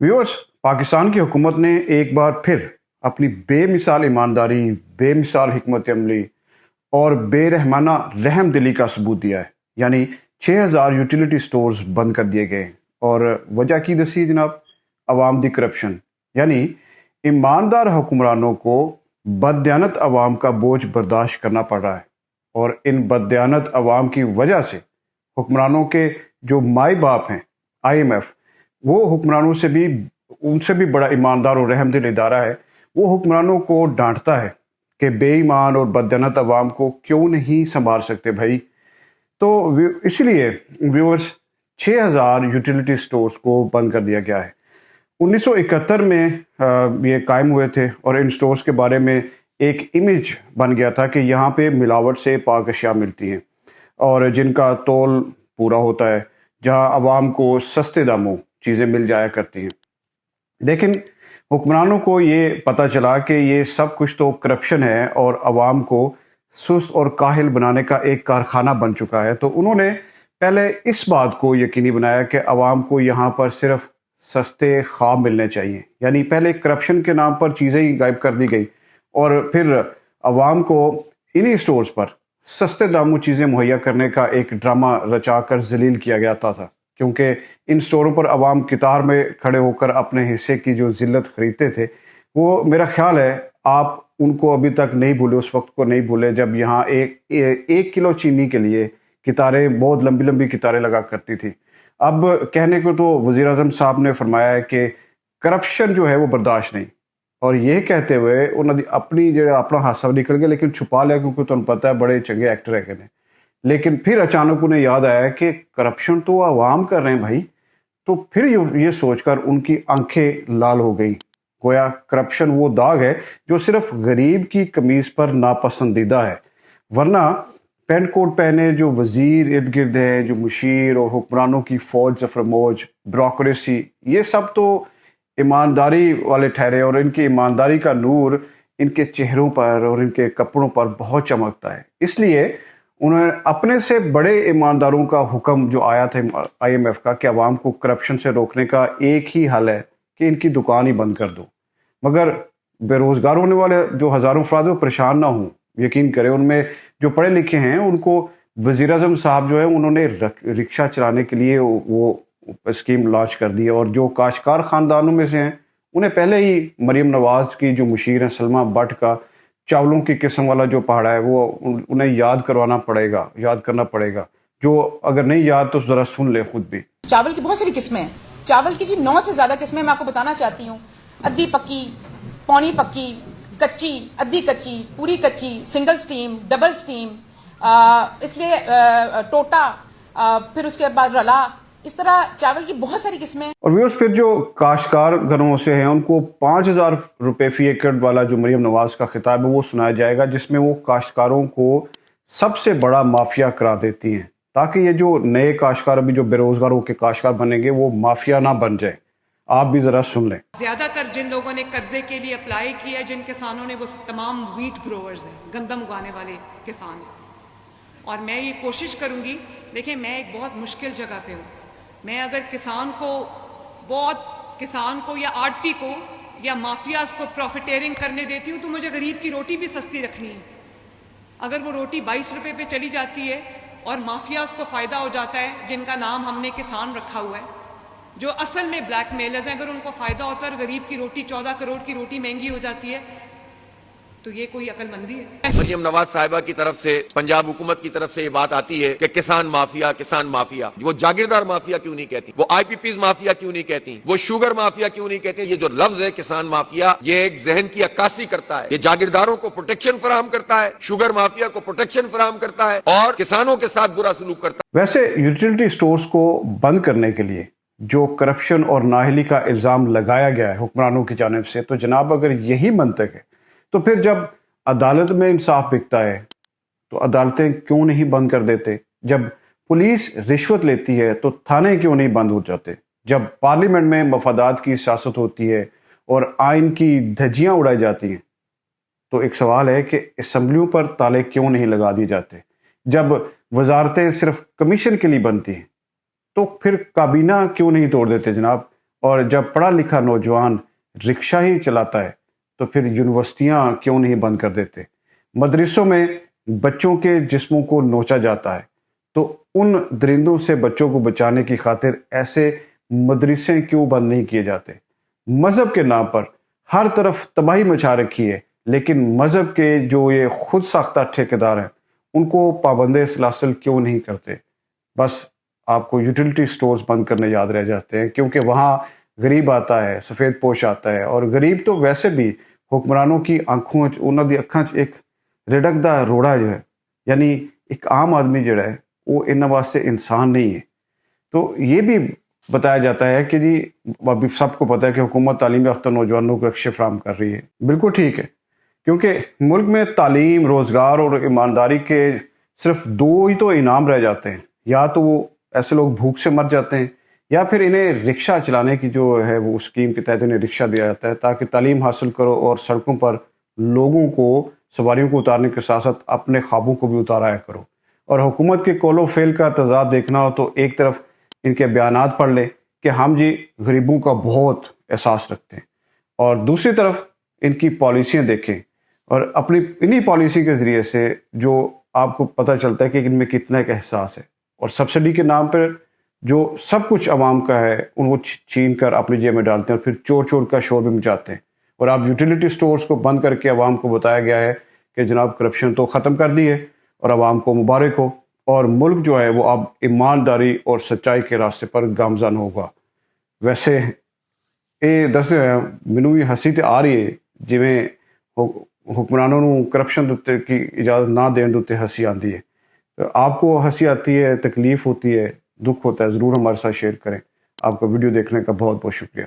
Viewers, Pakistan की हुकूमत ने एक बार फिर अपनी बेमिसाल ईमानदारी, बेमिसाल हिकमत अमली और बेरहमाना रहम दिली का सबूत दिया है। यानी 6000 यूटिलिटी स्टोर्स बंद कर दिए गए हैं और वजह की दसी जनाब, अवाम दी करप्शन। यानी ईमानदार हुक्मरानों को बददियानत अवाम का बोझ बर्दाश्त करना पड़ रहा है और इन बददियानत अवाम की वजह से हुक्मरानों के जो माई बाप हैं IMF, वो हुक्मरानों से भी उनसे भी बड़ा ईमानदार और रहमदिल इदारा है। वो हुक्मरानों को डांटता है कि बेईमान और बददियानत अवाम को क्यों नहीं संभाल सकते भाई। तो इसलिए व्यूअर्स 6000 यूटिलिटी स्टोर्स को बंद कर दिया गया है। 1971 में ये कायम हुए थे और इन स्टोर्स के बारे में एक इमेज बन गया था कि यहाँ पे मिलावट से पाक अशिया मिलती हैं और जिनका तोल पूरा होता है, जहाँ आवाम को सस्ते दामों चीज़ें मिल जाया करती हैं। लेकिन हुक्मरानों को ये पता चला कि ये सब कुछ तो करप्शन है और आवाम को सुस्त और काहिल बनाने का एक कारखाना बन चुका है। तो उन्होंने पहले इस बात को यकीनी बनाया कि आवाम को यहाँ पर सिर्फ सस्ते ख्वाब मिलने चाहिए। यानी पहले करप्शन के नाम पर चीज़ें ही गायब कर दी गई और फिर आवाम को इन्हीं स्टोर्स पर सस्ते दामों चीज़ें मुहैया करने का एक ड्रामा रचा कर जलील किया जाता था, क्योंकि इन स्टोरों पर आवाम कतार में खड़े होकर अपने हिस्से की जो जिल्लत खरीदते थे, वो मेरा ख्याल है आप उनको अभी तक नहीं भूले, उस वक्त को नहीं भूले जब यहाँ एक किलो चीनी के लिए कतारें, बहुत लंबी लंबी कतारें लगा करती थी। अब कहने को तो वज़ीर आज़म साहब ने फरमाया है कि करप्शन जो है वो बर्दाश्त नहीं, और ये कहते हुए उन्होंने अपना हादसा निकल गया लेकिन छुपा लिया, क्योंकि तुम पता है बड़े चंगे एक्टर है कहने। लेकिन फिर अचानक उन्हें याद आया कि करप्शन तो आवाम कर रहे हैं भाई। तो फिर ये सोचकर उनकी आंखें लाल हो गई। गोया करप्शन वो दाग है जो सिर्फ गरीब की कमीज पर नापसंदीदा है, वरना पेंट कोट पहने जो वजीर इर्द गिर्द हैं, जो मुशीर और हुक्मरानों की फौज जफरमौज, ब्यूरोक्रेसी, ये सब तो ईमानदारी वाले ठहरे और इनकी ईमानदारी का नूर इनके चेहरों पर और इनके कपड़ों पर बहुत चमकता है। इसलिए उन्होंने अपने से बड़े ईमानदारों का हुक्म जो आया था IMF का कि अवाम को करप्शन से रोकने का एक ही हल है कि इनकी दुकान ही बंद कर दो। मगर बेरोजगार होने वाले जो हज़ारों अफराद वो परेशान ना हों, यकीन करें उनमें जो पढ़े लिखे हैं उनको वज़ीर आज़म साहब जो है उन्होंने रिक्शा चलाने के लिए वो स्कीम लॉन्च कर दी है। और जो काश्तकार ख़ानदानों में से हैं उन्हें पहले ही मरीम नवाज़ की जो मुशीर हैं सलमा भट्ट का चावलों की किस्म वाला जो पहाड़ा है वो उन्हें याद करना पड़ेगा। जो अगर नहीं याद तो ज़रा सुन ले खुद भी। चावल की बहुत सारी किस्में हैं। चावल की जी 9 से ज़्यादा किस्में मैं आपको बताना चाहती हूँ। अद्धी पक्की, पौनी पक्की, कच्ची, अद्धी कच्ची, पूरी कच्ची, सिंगल स्टीम, डबल स्टीम, इसलिए टोटा, फिर उसके बाद रला, इस तरह चावल की बहुत सारी किस्में हैं। और व्यूअर्स, फिर जो काश्तकार घरों से हैं उनको 5000 रुपये फी एकड़ वाला जो मरीम नवाज का खिताब है वो सुनाया जाएगा, जिसमें वो काश्तकारों को सबसे बड़ा माफिया करार देती हैं, ताकि ये जो नए काश्तकार अभी जो बेरोजगारों के काश्तकार बनेंगे वो माफिया ना बन जाए। आप भी जरा सुन लें। ज्यादातर जिन लोगों ने कर्जे के लिए अप्लाई किया, जिन किसानों ने, वो तमाम व्हीट ग्रोवर्स हैं, गंदम उगाने वाले किसान हैं। और मैं ये कोशिश करूंगी, देखिए मैं एक बहुत मुश्किल जगह पे हूँ। मैं अगर किसान को या आड़ती को या माफियाज को प्रॉफिटेरिंग करने देती हूँ तो मुझे गरीब की रोटी भी सस्ती रखनी है। अगर वो रोटी 22 रुपए पे चली जाती है और माफियाज को फायदा हो जाता है, जिनका नाम हमने किसान रखा हुआ है, जो असल में ब्लैक मेलर्स हैं, अगर उनको फायदा होता है और गरीब की रोटी 14 करोड़ की रोटी महंगी हो जाती है, तो ये कोई अकलमंदी है? मरियम नवाज साहिबा की तरफ से, पंजाब हुकूमत की तरफ से ये बात आती है कि किसान माफिया। वो जागीरदार माफिया क्यों नहीं कहती? वो IPPs माफिया क्यों नहीं कहती? वो शुगर माफिया क्यों नहीं कहती? ये जो लफ्ज है किसान माफिया, ये एक जहन की अक्कासी करता है। ये जागीरदारों को प्रोटेक्शन फराहम करता है, शुगर माफिया को प्रोटेक्शन फराहम करता है और किसानों के साथ बुरा सलूक करता है। वैसे यूटिलिटी स्टोर्स को बंद करने के लिए जो करप्शन और नाअहली का इल्ज़ाम लगाया गया है हुक्मरानों की जानिब से, तो जनाब अगर यही मंतक है तो फिर जब अदालत में इंसाफ बिकता है तो अदालतें क्यों नहीं बंद कर देते? जब पुलिस रिश्वत लेती है तो थाने क्यों नहीं बंद हो जाते? जब पार्लियामेंट में मफादात की सियासत होती है और आइन की धज्जियां उड़ाई जाती हैं तो एक सवाल है कि असम्बलियों पर ताले क्यों नहीं लगा दिए जाते? जब वजारतें सिर्फ कमीशन के लिए बनती हैं तो फिर काबीना क्यों नहीं तोड़ देते जनाब? اور جب پڑھا لکھا نوجوان رکشہ ہی چلاتا ہے تو پھر یونیورسٹیاں کیوں نہیں بند کر دیتے؟ مدرسوں میں بچوں کے جسموں کو نوچا جاتا ہے تو ان درندوں سے بچوں کو بچانے کی خاطر ایسے مدرسے کیوں بند نہیں کیے جاتے؟ مذہب کے نام پر ہر طرف تباہی مچا رکھی ہے، لیکن مذہب کے جو یہ خود ساختہ ٹھیکیدار ہیں ان کو پابند سلاسل کیوں نہیں کرتے؟ بس آپ کو یوٹیلٹی سٹورز بند کرنے یاد رہ جاتے ہیں، کیونکہ وہاں غریب آتا ہے، سفید پوش آتا ہے، اور غریب تو ویسے بھی حکمرانوں کی آنکھوں انہوں دی اکھاں ایک رڑک دا روڑا جو ہے، یعنی ایک عام آدمی جڑا ہے وہ انہاں واسطے انسان نہیں ہے۔ تو یہ بھی بتایا جاتا ہے کہ جی ابھی سب کو پتہ ہے کہ حکومت تعلیم یافتہ نوجوانوں کو رکشے فراہم کر رہی ہے، بالکل ٹھیک ہے، کیونکہ ملک میں تعلیم، روزگار اور ایمانداری کے صرف دو ہی تو انعام رہ جاتے ہیں، یا تو وہ ایسے لوگ بھوک سے مر جاتے ہیں یا پھر انہیں رکشہ چلانے کی جو ہے وہ اسکیم کے تحت انہیں رکشہ دیا جاتا ہے تاکہ تعلیم حاصل کرو اور سڑکوں پر لوگوں کو، سواریوں کو اتارنے کے ساتھ ساتھ اپنے خوابوں کو بھی اتارایا کرو۔ اور حکومت کے قول و فعل کا تضاد دیکھنا ہو تو ایک طرف ان کے بیانات پڑھ لیں کہ ہم جی غریبوں کا بہت احساس رکھتے ہیں، اور دوسری طرف ان کی پالیسیاں دیکھیں اور اپنی انہی پالیسی کے ذریعے سے جو آپ کو پتہ چلتا ہے کہ ان میں کتنا ایک احساس ہے، اور سبسڈی کے نام پر جو سب کچھ عوام کا ہے ان کو چھین کر اپنی جیب میں ڈالتے ہیں اور پھر چور چور کا شور بھی مچاتے ہیں۔ اور آپ یوٹیلیٹی سٹورز کو بند کر کے عوام کو بتایا گیا ہے کہ جناب کرپشن تو ختم کر دی ہے اور عوام کو مبارک ہو، اور ملک جو ہے وہ اب ایمانداری اور سچائی کے راستے پر گامزن ہوگا۔ ویسے یہ دس مینوں بھی ہنسی تے آ رہی ہے جویں حکمرانوں نوں کرپشن دے کی اجازت نہ دین دے ہنسی آندی ہے۔ آپ کو ہنسی آتی ہے، تکلیف ہوتی ہے، دکھ ہوتا ہے، ضرور ہمارے ساتھ شیئر کریں۔ آپ کا ویڈیو دیکھنے کا بہت بہت شکریہ۔